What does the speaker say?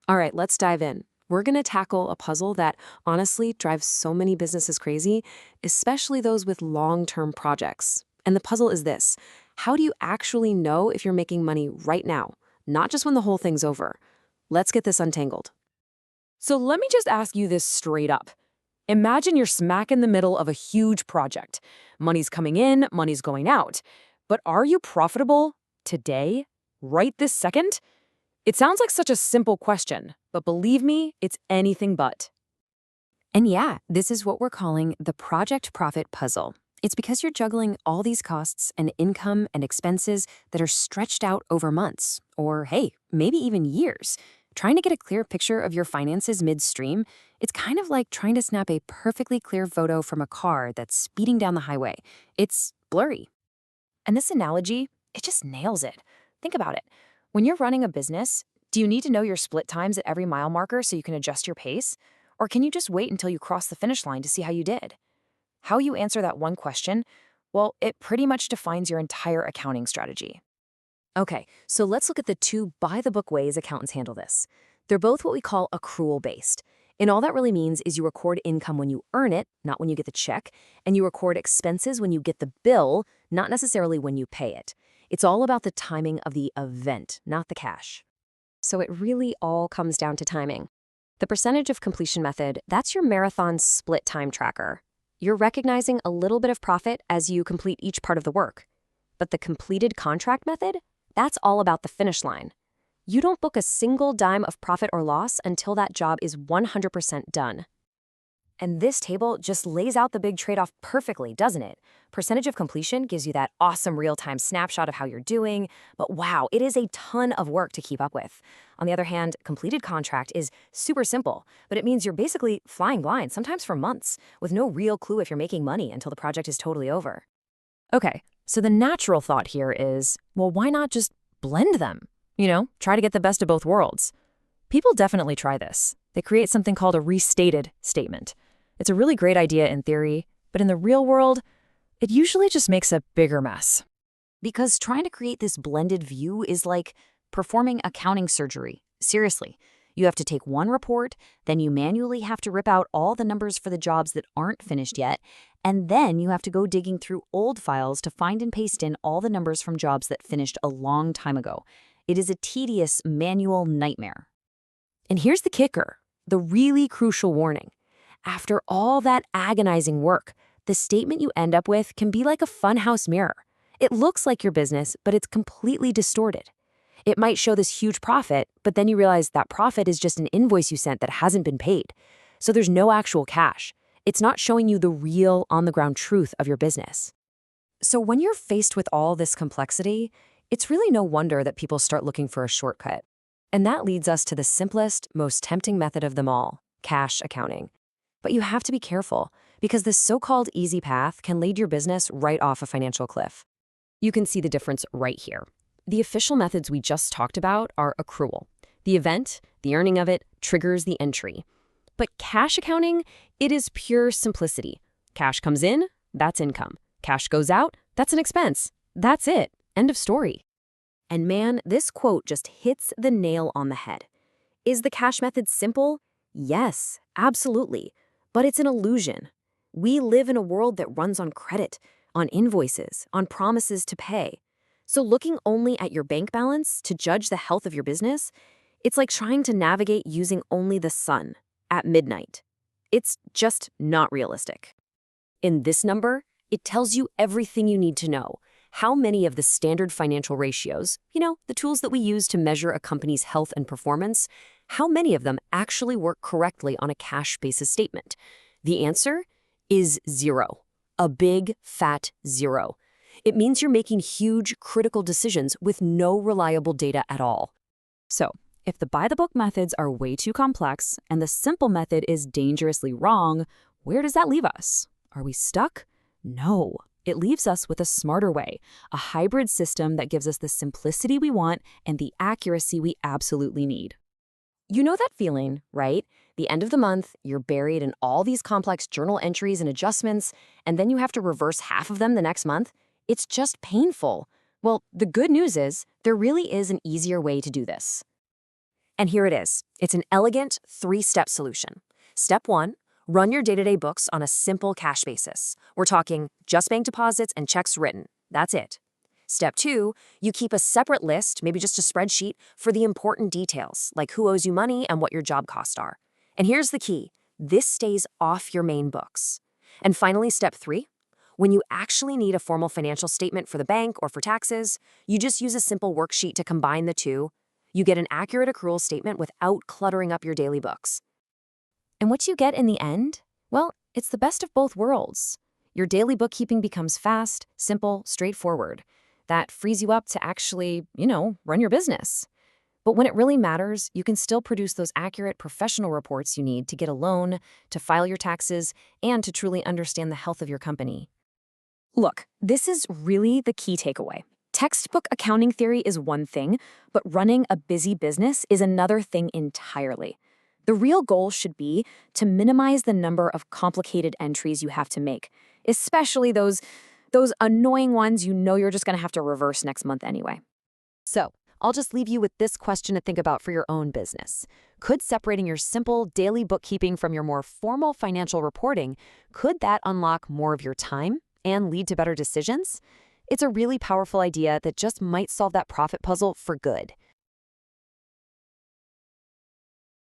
All right, let's dive in. We're going to tackle a puzzle that honestly drives so many businesses crazy, especially those with long-term projects. And the puzzle is this: how do you actually know if you're making money right now, not just when the whole thing's over? Let's get this untangled. So let me just ask you this straight up. Imagine you're smack in the middle of a huge project. Money's coming in, money's going out. But are you profitable today? Right this second? It sounds like such a simple question, but believe me, it's anything but. And yeah, this is what we're calling the project profit puzzle. It's because you're juggling all these costs and income and expenses that are stretched out over months, or hey, maybe even years. Trying to get a clear picture of your finances midstream, it's kind of like trying to snap a perfectly clear photo from a car that's speeding down the highway. It's blurry. And this analogy, it just nails it. Think about it. When you're running a business, do you need to know your split times at every mile marker so you can adjust your pace? Or can you just wait until you cross the finish line to see how you did? How you answer that one question, well, it pretty much defines your entire accounting strategy. Okay, so let's look at the two by-the-book ways accountants handle this. They're both what we call accrual-based. And all that really means is you record income when you earn it, not when you get the check, and you record expenses when you get the bill, not necessarily when you pay it. It's all about the timing of the event, not the cash. So it really all comes down to timing. The percentage of completion method, that's your marathon split time tracker. You're recognizing a little bit of profit as you complete each part of the work. But the completed contract method, that's all about the finish line. You don't book a single dime of profit or loss until that job is 100% done. And this table just lays out the big trade-off perfectly, doesn't it? Percentage of completion gives you that awesome real-time snapshot of how you're doing, but wow, it is a ton of work to keep up with. On the other hand, completed contract is super simple, but it means you're basically flying blind, sometimes for months, with no real clue if you're making money until the project is totally over. Okay, so the natural thought here is, well, why not just blend them? Try to get the best of both worlds. People definitely try this. They create something called a restated statement. It's a really great idea in theory, but in the real world, it usually just makes a bigger mess. Because trying to create this blended view is like performing accounting surgery. Seriously, you have to take one report, then you manually have to rip out all the numbers for the jobs that aren't finished yet, and then you have to go digging through old files to find and paste in all the numbers from jobs that finished a long time ago. It is a tedious manual nightmare. And here's the kicker, the really crucial warning. After all that agonizing work, the statement you end up with can be like a funhouse mirror. It looks like your business, but it's completely distorted. It might show this huge profit, but then you realize that profit is just an invoice you sent that hasn't been paid. So there's no actual cash. It's not showing you the real, on-the-ground truth of your business. So when you're faced with all this complexity, it's really no wonder that people start looking for a shortcut. And that leads us to the simplest, most tempting method of them all, cash accounting. But you have to be careful, because this so-called easy path can lead your business right off a financial cliff. You can see the difference right here. The official methods we just talked about are accrual. The event, the earning of it, triggers the entry. But cash accounting, it is pure simplicity. Cash comes in, that's income. Cash goes out, that's an expense. That's it. End of story. And man, this quote just hits the nail on the head. Is the cash method simple? Yes, absolutely. But it's an illusion. We live in a world that runs on credit, on invoices, on promises to pay. So looking only at your bank balance to judge the health of your business, it's like trying to navigate using only the sun at midnight. It's just not realistic. In this number, it tells you everything you need to know. How many of the standard financial ratios, the tools that we use to measure a company's health and performance, how many of them actually work correctly on a cash basis statement? The answer is 0. A big, fat 0. It means you're making huge, critical decisions with no reliable data at all. So, if the by-the-book methods are way too complex and the simple method is dangerously wrong, where does that leave us? Are we stuck? No. It leaves us with a smarter way, a hybrid system that gives us the simplicity we want and the accuracy we absolutely need. You know that feeling, right? The end of the month, you're buried in all these complex journal entries and adjustments, and then you have to reverse half of them the next month. It's just painful. Well, the good news is there really is an easier way to do this. And here it is. It's an elegant 3-step solution. Step 1, run your day-to-day books on a simple cash basis. We're talking just bank deposits and checks written. That's it. Step 2, you keep a separate list, maybe just a spreadsheet, for the important details, like who owes you money and what your job costs are. And here's the key. This stays off your main books. And finally, step 3, when you actually need a formal financial statement for the bank or for taxes, you just use a simple worksheet to combine the two. You get an accurate accrual statement without cluttering up your daily books. And what you get in the end? Well, it's the best of both worlds. Your daily bookkeeping becomes fast, simple, straightforward. That frees you up to actually, run your business. But when it really matters, you can still produce those accurate professional reports you need to get a loan, to file your taxes, and to truly understand the health of your company. Look, this is really the key takeaway. Textbook accounting theory is one thing, but running a busy business is another thing entirely. The real goal should be to minimize the number of complicated entries you have to make, especially those annoying ones you're just going to have to reverse next month anyway. So, I'll just leave you with this question to think about for your own business. Could separating your simple daily bookkeeping from your more formal financial reporting, could that unlock more of your time and lead to better decisions? It's a really powerful idea that just might solve that profit puzzle for good.